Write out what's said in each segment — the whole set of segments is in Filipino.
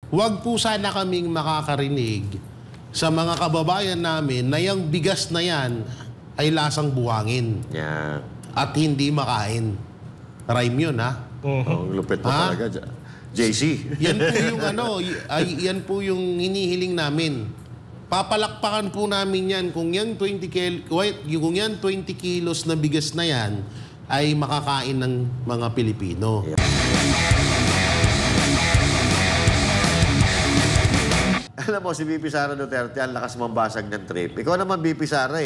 Huwag po sana kaming makakarinig sa mga kababayan namin na yung bigas na yan ay lasang buhangin. Yan. At hindi makain. Rhyme yun, ha? Ang lupit mo talaga. JC. Yan po yung yan po yung hinihiling namin. Papalakpakan po namin yan kung yan 20 kilos na bigas na yan ay makakain ng mga Pilipino. Yeah. Alam mo, si VP Sara Duterte, ang lakas mambasag ng trip. Ikaw naman, VP Sara,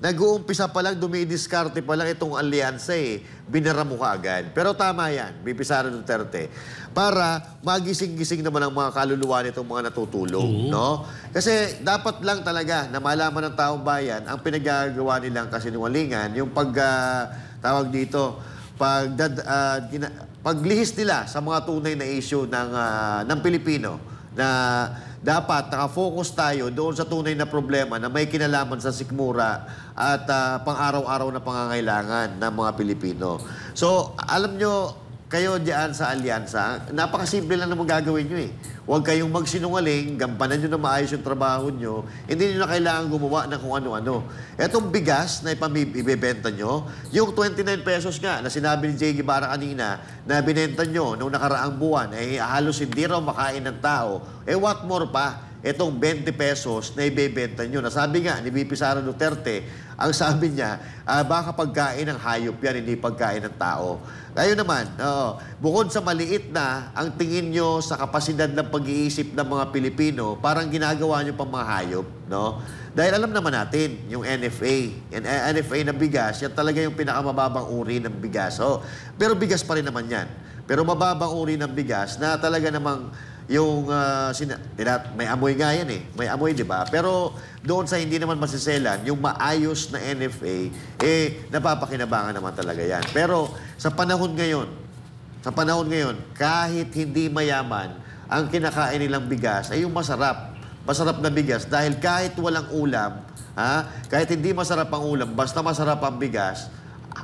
nag-uumpisa pa lang, dumidiskarte pa lang itong alyansa, binara mo ka agad. Pero tama yan, VP Sara Duterte, para magising-gising naman ang mga kaluluwa nitong mga natutulong, no? Kasi dapat lang talaga na malaman ng taong bayan ang pinagagawa nilang kasinungalingan, yung tawag dito, paglihis nila sa mga tunay na issue ng Pilipino, na dapat nakafocus tayo doon sa tunay na problema na may kinalaman sa sikmura at pang-araw-araw na pangangailangan ng mga Pilipino. So, alam nyo, kayo diyan sa alyansa, napakasimple lang naman gagawin nyo . Huwag kayong magsinungaling, gampanan nyo na maayos yung trabaho nyo, hindi nyo na kailangan gumawa ng kung ano-ano. Etong bigas na ibebenta nyo, yung 29 pesos nga na sinabi ni Jay Guevara kanina na binenta nyo nung nakaraang buwan, halos hindi raw makain ng tao, what more pa? Itong 20 pesos na ibebenta nyo. Nasabi nga ni VP Sara Duterte, ang sabi niya, baka pagkain ng hayop yan, hindi pagkain ng tao. Kayo naman, bukod sa maliit na ang tingin nyo sa kapasidad ng pag-iisip ng mga Pilipino, parang ginagawa nyo pang mga hayop, no? Dahil alam naman natin, yung NFA, NFA na bigas, yan talaga yung pinakamababang uri ng bigas. Pero bigas pa rin naman yan. Pero mababang uri ng bigas na talaga namang yung may amoy nga yan may amoy, di ba? Pero doon sa hindi naman masiselan, yung maayos na NFA, napapakinabangan naman talaga yan. Pero sa panahon ngayon, kahit hindi mayaman, ang kinakain nilang bigas ay yung masarap na bigas. Dahil kahit walang ulam, kahit hindi masarap ang ulam, basta masarap ang bigas,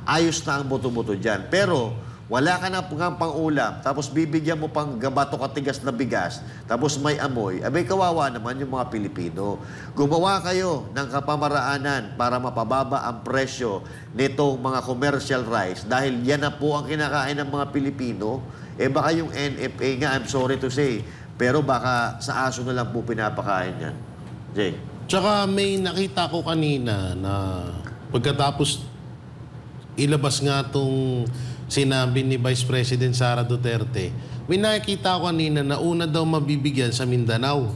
ayos na ang buto-buto dyan. Pero wala ka na pang-ulam, tapos bibigyan mo pang gabato katigas na bigas, tapos may amoy, abay kawawa naman yung mga Pilipino. Gumawa kayo ng kapamaraanan para mapababa ang presyo nitong mga commercial rice dahil yan na po ang kinakain ng mga Pilipino. Baka yung NFA nga, I'm sorry to say, pero baka sa aso na lang po pinapakain yan. Jay. Tsaka may nakita ko kanina na pagkatapos ilabas nga itong sinabi ni Vice President Sara Duterte, may nakikita ko kanina na una daw mabibigyan sa Mindanao.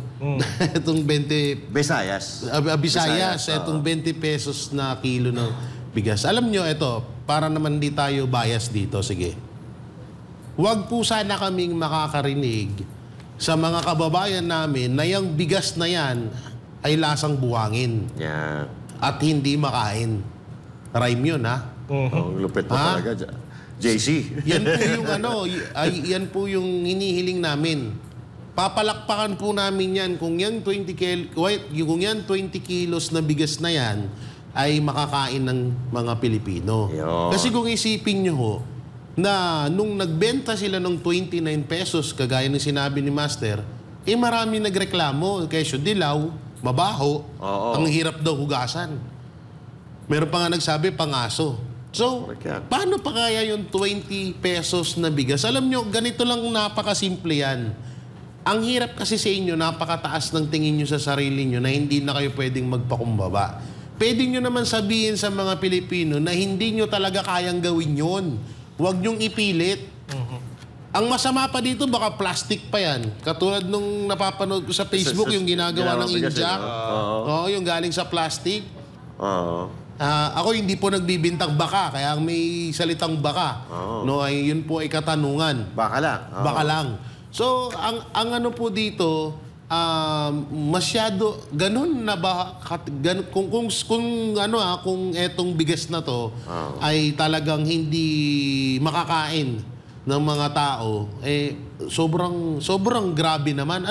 Itong 20... Visayas. Visayas. Itong 20 pesos na kilo ng bigas. Alam nyo, ito, para naman di tayo bias dito, sige. Huwag po sana kaming makakarinig sa mga kababayan namin na yung bigas na yan ay lasang buhangin. Yeah. At hindi makain. Rhyme yun, ha? Ang lupit mo talaga. JC. Yan po yung yan po yung hinihiling namin. Papalakpakan po namin yan kung yan 20 kilos na bigas na yan ay makakain ng mga Pilipino. Yo. Kasi kung isipin nyo ho, na nung nagbenta sila ng 29 pesos, kagaya ng sinabi ni Master, marami nagreklamo. Kesyo dilaw, mabaho, ang hirap daw hugasan. Meron pa nga nagsabi, pangaso. So, paano pa kaya yung 20 pesos na bigas? Alam nyo, ganito lang napakasimple yan. Ang hirap kasi sa inyo, napakataas ng tingin nyo sa sarili nyo na hindi na kayo pwedeng magpakumbaba. Pwede nyo naman sabihin sa mga Pilipino na hindi nyo talaga kayang gawin yun. Huwag nyong ipilit. Ang masama pa dito, baka plastic pa yan. Katulad nung napapanood ko sa Facebook, yung ginagawa ng India. Yung galing sa plastic. Ako hindi po nagbibintang baka, kaya may salitang baka. No, yun po ay katanungan. Baka lang. Baka lang. So, ang ano po dito, masyado ganun na ba kung etong bigas na to ay talagang hindi makakain ng mga tao, sobrang grabe naman.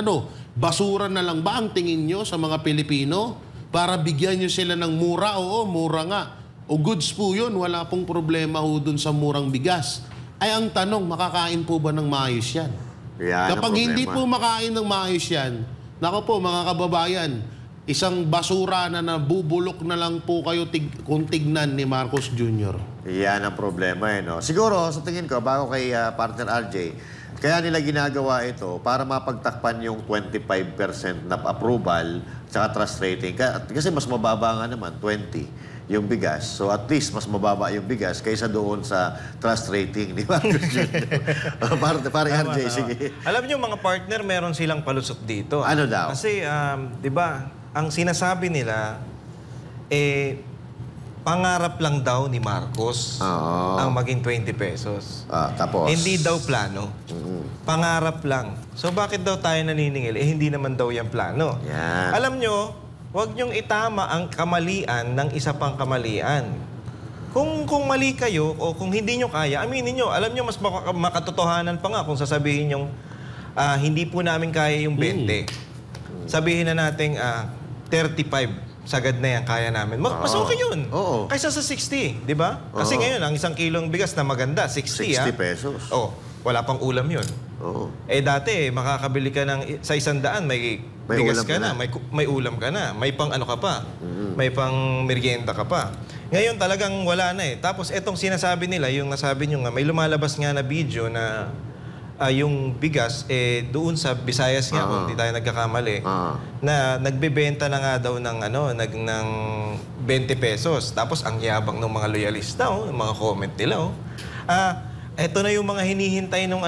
Basura na lang ba ang tingin nyo sa mga Pilipino? Para bigyan nyo sila ng mura? Oo, mura nga. O goods po yun, wala pong problema ho dun sa murang bigas. Ay ang tanong, makakain po ba ng maayos yan? Yan ang Kapag hindi problema. po makain ng maayos yan, nako po mga kababayan, isang basura na nabubulok na lang po kayo kung tignan ni Marcos Jr. Yan ang problema no? Siguro, sa tingin ko, bago kay partner RJ, kaya nila ginagawa ito para mapagtakpan yung 25% na approval sa trust rating. Kasi mas mababa nga naman, 20 yung bigas. So at least mas mababa yung bigas kaysa doon sa trust rating. Di ba? Pare RJ, sige. Alam niyo mga partner, meron silang palusot dito. Ano daw? Kasi, di ba, ang sinasabi nila, pangarap lang daw ni Marcos ang maging 20 pesos. Tapos? Hindi daw plano. Pangarap lang. So bakit daw tayo naniningil? Hindi naman daw yan plano. Yan. Alam nyo, huwag nyong itama ang kamalian ng isa pang kamalian. Kung mali kayo o kung hindi nyo kaya, aminin nyo. Alam nyo, mas makatotohanan pa nga kung sasabihin nyong hindi po namin kaya yung 20. Sabihin na natin 35. Sagad na yan, kaya namin. Mas okay yun. Oo. Kaysa sa 60, di ba? Kasi ngayon, ang isang kilong bigas na maganda, 60 60 pesos. Oh, wala pang ulam yun. Oo. Dati, makakabili ka ng sa 100, may bigas ulam ka ka na, may ulam ka na, may pang ano ka pa, may pang merienda ka pa. Ngayon talagang wala na eh. Tapos etong sinasabi nila, yung nasabi nyo nga, may lumalabas nga na video na yung bigas, doon sa Visayas nga, kung hindi tayo nagkakamali, na nagbebenta na nga daw ng, ng 20 pesos. Tapos ang yabang ng mga loyalista, ng mga comment nila. Eto na yung mga hinihintay ng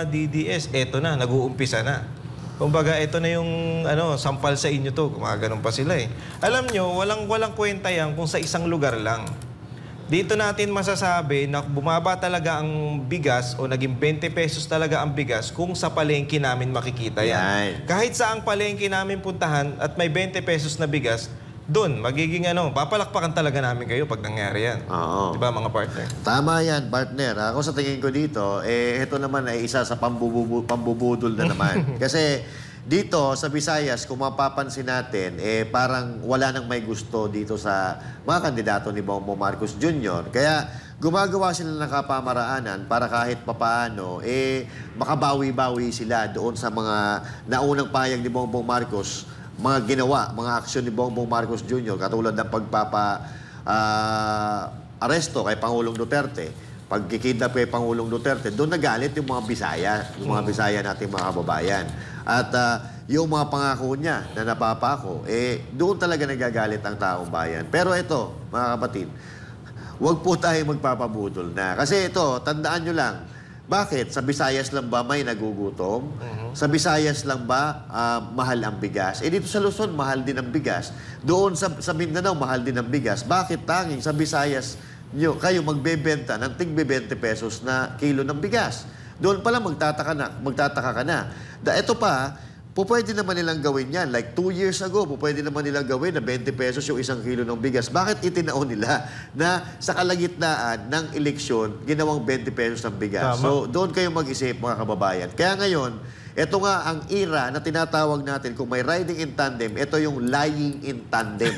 DDS. Eto na, nag-uumpisa na. Kumbaga, ito na yung sampal sa inyo to. Gumaganon pa sila eh. Alam nyo, walang kwenta yan kung sa isang lugar lang. Dito natin masasabi na bumaba talaga ang bigas o naging 20 pesos talaga ang bigas kung sa palengke namin makikita yan. Kahit saang palengke namin puntahan at may 20 pesos na bigas, doon, magiging papalakpakan talaga namin kayo pag nangyari yan. Oo. Diba mga partner? Tama yan, partner. Ako sa tingin ko dito, ito naman ay isa sa pambubudol na naman. Kasi dito sa Visayas, kung mapapansin natin, parang wala nang may gusto dito sa mga kandidato ni Bongbong Marcos Jr. Kaya gumagawa sila ng kapamaraanan para kahit papaano, makabawi-bawi sila doon sa mga naunang payag ni Bongbong Marcos, mga ginawa, mga aksyon ni Bongbong Marcos Jr. katulad ng aresto kay Pangulong Duterte, pagkikidnap kay Pangulong Duterte, doon nagalit yung mga Bisaya nating mga kababayan. At yung mga pangako niya na napapako, doon talaga nagagalit ang taong bayan. Pero ito, mga kapatid, huwag po tayo magpapabudol na. Kasi ito, tandaan nyo lang, bakit? Sa Visayas lang ba may nagugutom? Sa Visayas lang ba mahal ang bigas? Dito sa Luzon, mahal din ang bigas. Doon sa Mindanao, mahal din ang bigas. Bakit tanging sa Visayas kayo magbebenta ng tig 20 pesos na kilo ng bigas? Doon pala magtataka ka na. Ito pa, pwede naman nilang gawin yan. Like 2 years ago, pwede naman nilang gawin na 20 pesos yung isang kilo ng bigas. Bakit itinaon nila na sa kalagitnaan ng eleksyon, ginawang 20 pesos ng bigas? Tama. So, doon kayo mag-isip, mga kababayan. Kaya ngayon, ito nga ang era na tinatawag natin, kung may riding in tandem, ito yung lying in tandem.